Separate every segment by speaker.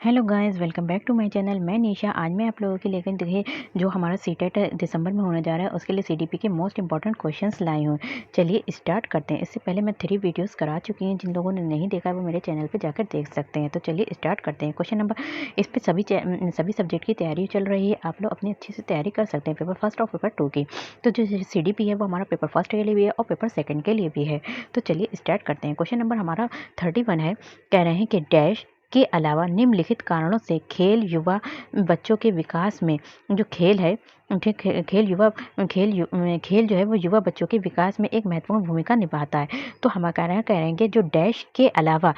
Speaker 1: Hello guys, welcome back to my channel. मैं निशा। आज मैं आप लोगों के लिए देखिए जो हमारा सीटेट दिसंबर में होने जा रहा है उसके लिए सीडीपी के मोस्ट इंपॉर्टेंट क्वेश्चंस लाई हूँ। चलिए स्टार्ट करते हैं। इससे पहले मैं 3 वीडियोस करा चुकी हैं, जिन लोगों ने नहीं देखा है वो मेरे चैनल पे जाकर देख सकते हैं। तो चलिए स्टार्ट करते हैं। क्वेश्चन नंबर, इस पर सभी सब्जेक्ट की तैयारी चल रही है। आप लोग अपनी अच्छे से तैयारी कर सकते हैं पेपर फर्स्ट और पेपर 2 की। तो जो सीडीपी है वो हमारा पेपर फर्स्ट के लिए भी है और पेपर सेकेंड के लिए भी है। तो चलिए स्टार्ट करते हैं। क्वेश्चन नंबर हमारा 31 है। कह रहे हैं कि डैश के अलावा निम्नलिखित कारणों से खेल युवा बच्चों के विकास में जो खेल है खेल जो है वो युवा बच्चों के विकास में एक महत्वपूर्ण भूमिका निभाता है। तो हम कह रहे हैं कि जो डैश के अलावा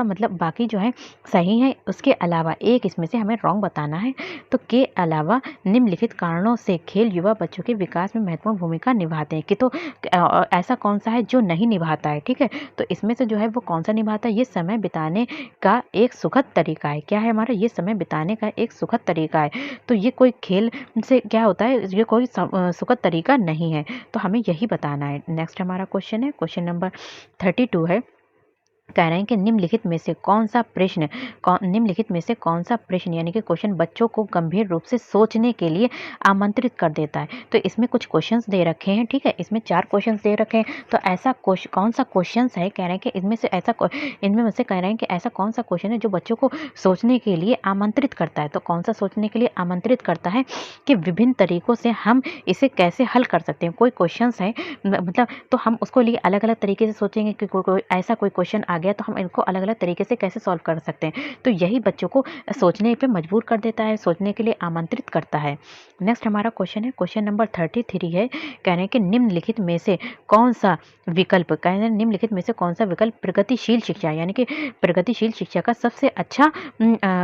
Speaker 1: मतलब बाकी जो है सही है, उसके अलावा एक इसमें से हमें रॉन्ग बताना है। तो के अलावा निम्नलिखित कारणों से खेल युवा बच्चों के विकास में महत्वपूर्ण भूमिका निभाते हैं कि तो ऐसा कौन सा है जो नहीं निभाता है। ठीक है, तो इसमें से जो है वो कौन सा निभाता है, ये समय बिताने का एक सुखद तरीका है। क्या है हमारा, ये समय बिताने का एक सुखद तरीका है। तो ये कोई खेल से क्या होता है, ये कोई सुखद तरीका नहीं है। तो हमें यही बताना है। नेक्स्ट हमारा क्वेश्चन है, क्वेश्चन नंबर 32 है। कह रहे हैं कि निम्नलिखित में से कौन सा प्रश्न यानी कि क्वेश्चन बच्चों को गंभीर रूप से सोचने के लिए आमंत्रित कर देता है। तो इसमें कुछ क्वेश्चंस दे रखे हैं। ठीक है, इसमें 4 क्वेश्चंस दे रखे हैं। तो ऐसा कौन सा क्वेश्चंस है, कह रहे हैं कि इनमें से कह रहे हैं कि ऐसा कौन सा क्वेश्चन है जो बच्चों को सोचने के लिए आमंत्रित करता है। तो कौन सा सोचने के लिए आमंत्रित करता है कि विभिन्न तरीकों से हम इसे कैसे हल कर सकते हैं। कोई क्वेश्चंस है मतलब, तो हम उसको लिए अलग अलग तरीके से सोचेंगे कि ऐसा कोई क्वेश्चन आ गया तो हम इनको अलग अलग तरीके से कैसे सॉल्व कर सकते हैं। तो यही बच्चों को सोचने पे मजबूर कर देता है, सोचने के लिए आमंत्रित करता है। नेक्स्ट हमारा क्वेश्चन है, क्वेश्चन नंबर 33 है। कह रहे हैं कि निम्नलिखित में से कौन सा विकल्प प्रगतिशील शिक्षा यानी कि प्रगतिशील शिक्षा का सबसे अच्छा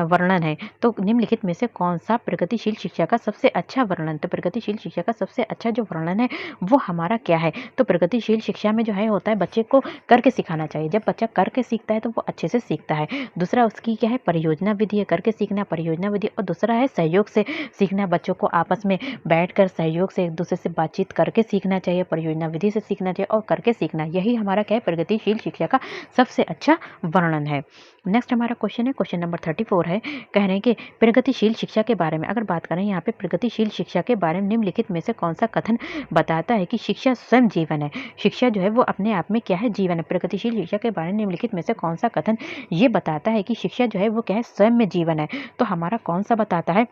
Speaker 1: वर्णन है। तो निम्नलिखित में से कौन सा प्रगतिशील शिक्षा का सबसे अच्छा वर्णन, तो प्रगतिशील शिक्षा का सबसे अच्छा जो वर्णन है वो हमारा क्या है। तो प्रगतिशील शिक्षा में जो है होता है बच्चे को करके सिखाना चाहिए। जब बच्चा करके सीखता है तो वो अच्छे से सीखता है। दूसरा उसकी क्या है, परियोजना विधि है, करके सीखना परियोजना विधि। और दूसरा है सहयोग से सीखना, बच्चों को आपस में बैठकर सहयोग से एक दूसरे से बातचीत करके सीखना चाहिए, परियोजना विधि से सीखना चाहिए और करके सीखना। यही हमारा क्या है, प्रगतिशील शिक्षा का सबसे अच्छा वर्णन है। नेक्स्ट हमारा क्वेश्चन है, क्वेश्चन नंबर 34 है। कह रहे हैं कि प्रगतिशील शिक्षा के बारे में अगर बात करें यहाँ पे, प्रगतिशील शिक्षा के बारे में निम्नलिखित में से कौन सा कथन बताता है कि शिक्षा स्वयं जीवन है। शिक्षा जो है वो अपने आप में क्या है, जीवन है। प्रगतिशील शिक्षा के बारे में निम्नलिखित में से कौन सा कथन ये बताता है कि शिक्षा जो है वो क्या है, स्वयं में जीवन है। तो हमारा कौन सा बताता है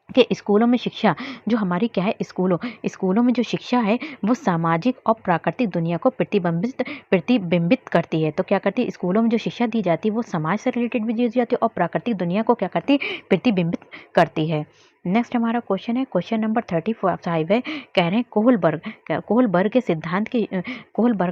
Speaker 1: कि स्कूलों में शिक्षा जो हमारी क्या है, स्कूलों में जो शिक्षा है वो सामाजिक और प्राकृतिक दुनिया को प्रतिबिंबित करती है। तो क्या करती है, स्कूलों में जो शिक्षा दी जाती है वो समाज से रिलेटेड भी दी जाती है और प्राकृतिक दुनिया को क्या करती है, प्रतिबिंबित करती है। नेक्स्ट हमारा क्वेश्चन है, क्वेश्चन नंबर 35 है। कह रहे हैं कोहलबर्ग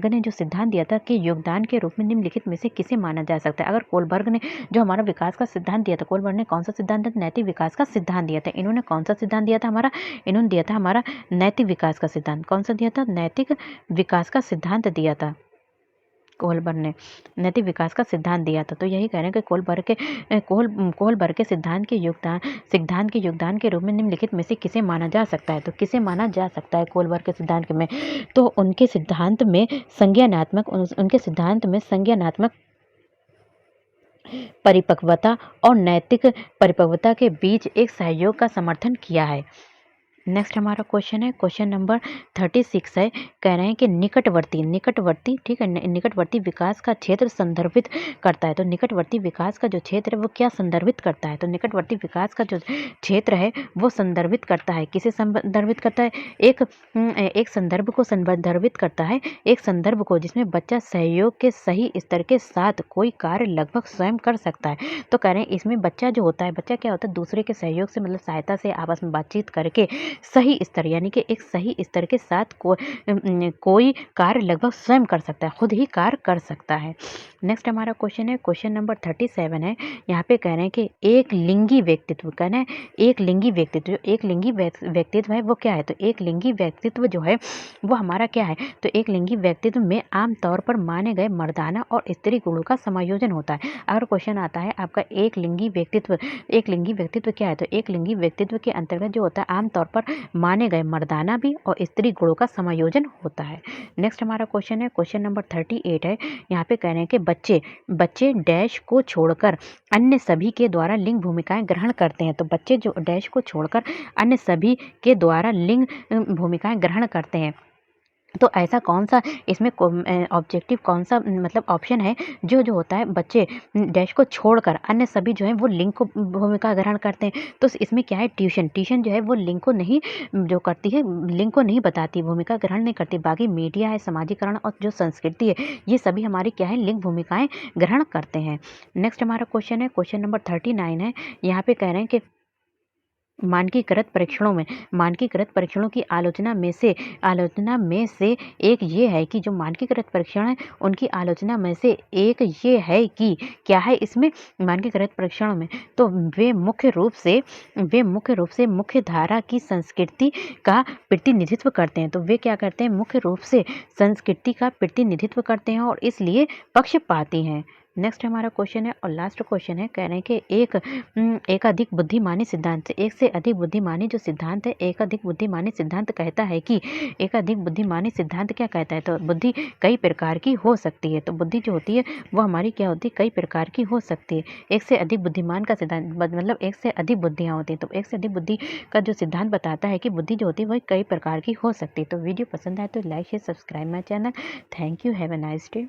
Speaker 1: ने जो सिद्धांत दिया था कि योगदान के रूप में निम्नलिखित में से किसे माना जा सकता है। अगर कोहलबर्ग ने जो हमारा विकास का सिद्धांत दिया था, कोहलबर्ग ने कौन सा सिद्धांत दिया, नैतिक विकास का सिद्धांत दिया था। इन्होंने कौन सा सिद्धांत दिया था हमारा, इन्होंने दिया था हमारा नैतिक विकास का सिद्धांत। कौन सा दिया था, नैतिक विकास का सिद्धांत दिया था। कोहलबर्ग ने नैतिक विकास का सिद्धांत दिया था। तो यही कह रहे हैं कि कोहलबर्ग के सिद्धांत के योगदान के रूप में निम्नलिखित में से किसे माना जा सकता है। तो किसे माना जा सकता है कोहलबर्ग के सिद्धांत में, तो उनके सिद्धांत में संज्ञानात्मक परिपक्वता और नैतिक परिपक्वता के बीच एक सहयोग का समर्थन किया है। नेक्स्ट हमारा क्वेश्चन है, क्वेश्चन नंबर 36 है। कह रहे हैं कि निकटवर्ती ठीक है, निकटवर्ती विकास का क्षेत्र संदर्भित करता है। तो निकटवर्ती विकास का जो क्षेत्र है वो क्या संदर्भित करता है, तो निकटवर्ती विकास का जो क्षेत्र है वो संदर्भित करता है, किसे संदर्भित करता है, एक संदर्भ को संदर्भित करता है, एक संदर्भ को जिसमें बच्चा सहयोग के सही स्तर के साथ कोई कार्य लगभग स्वयं कर सकता है। तो कह रहे हैं इसमें बच्चा जो होता है, बच्चा क्या होता है, दूसरे के सहयोग से मतलब सहायता से आपस में बातचीत करके सही स्तर यानी कि एक सही स्तर के साथ कोई कार्य लगभग स्वयं कर सकता है, खुद ही कार्य कर सकता है। नेक्स्ट हमारा क्वेश्चन है, क्वेश्चन नंबर 37 है। यहाँ पे कह रहे हैं कि एक लिंगी व्यक्तित्व, कहना है एक लिंगी व्यक्तित्व है वो क्या है, तो एक लिंगी व्यक्तित्व जो है वो हमारा क्या है, तो एक लिंगी व्यक्तित्व में आमतौर पर माने गए मर्दाना और स्त्री गुणों का समायोजन होता है। अगर क्वेश्चन आता है आपका एक लिंगी व्यक्तित्व क्या है, तो एक लिंगी व्यक्तित्व के अंतर्गत जो होता है आमतौर पर माने गए मर्दाना भी और स्त्री गुणों का समायोजन होता है। नेक्स्ट हमारा क्वेश्चन है, क्वेश्चन नंबर 38 है। यहाँ पे कह रहे हैं कि बच्चे डैश को छोड़कर अन्य सभी के द्वारा लिंग भूमिकाएं ग्रहण करते हैं। तो बच्चे जो डैश को छोड़कर अन्य सभी के द्वारा लिंग भूमिकाएं ग्रहण करते हैं। तो ऐसा कौन-सा इसमें ऑब्जेक्टिव कौन-सा मतलब ऑप्शन है जो होता है बच्चे डैश को छोड़कर अन्य सभी जो हैं वो लिंग को भूमिका ग्रहण करते हैं। तो इसमें क्या है, ट्यूशन जो है वो लिंग को नहीं जो करती है, लिंग को नहीं बताती, भूमिका ग्रहण नहीं करती। बाकी मीडिया है, समाजीकरण और जो संस्कृति है, ये सभी हमारी क्या है, लिंग भूमिकाएँ ग्रहण करते हैं। नेक्स्ट हमारा क्वेश्चन है, क्वेश्चन नंबर 39 है। यहाँ पे कह रहे हैं कि मानकीकृत परीक्षणों की आलोचना में से एक ये है कि जो मानकीकृत परीक्षण है उनकी आलोचना में से एक ये है कि क्या है इसमें मानकीकृत परीक्षणों में, तो वे मुख्य रूप से मुख्य धारा की संस्कृति का प्रतिनिधित्व करते हैं। तो वे क्या करते हैं, मुख्य रूप से संस्कृति का प्रतिनिधित्व करते हैं और इसलिए पक्षपाती हैं। नेक्स्ट हमारा क्वेश्चन है और लास्ट क्वेश्चन है, कह रहे हैं कि एक अधिक बुद्धिमानी सिद्धांत, एक से अधिक बुद्धिमानी जो सिद्धांत है, एक अधिक बुद्धिमानी सिद्धांत कहता है कि एक अधिक बुद्धिमानी सिद्धांत क्या कहता है, तो बुद्धि कई प्रकार की हो सकती है। तो बुद्धि जो होती है वो हमारी क्या होती है, कई प्रकार की हो सकती है। एक से अधिक बुद्धिमान का सिद्धांत मतलब एक से अधिक बुद्धियाँ होती हैं। तो एक से अधिक बुद्धि का जो सिद्धांत बताता है कि बुद्धि जो होती है वह कई प्रकार की हो सकती है। तो वीडियो पसंद आए तो like share subscribe my channel. Thank you, have a nice day.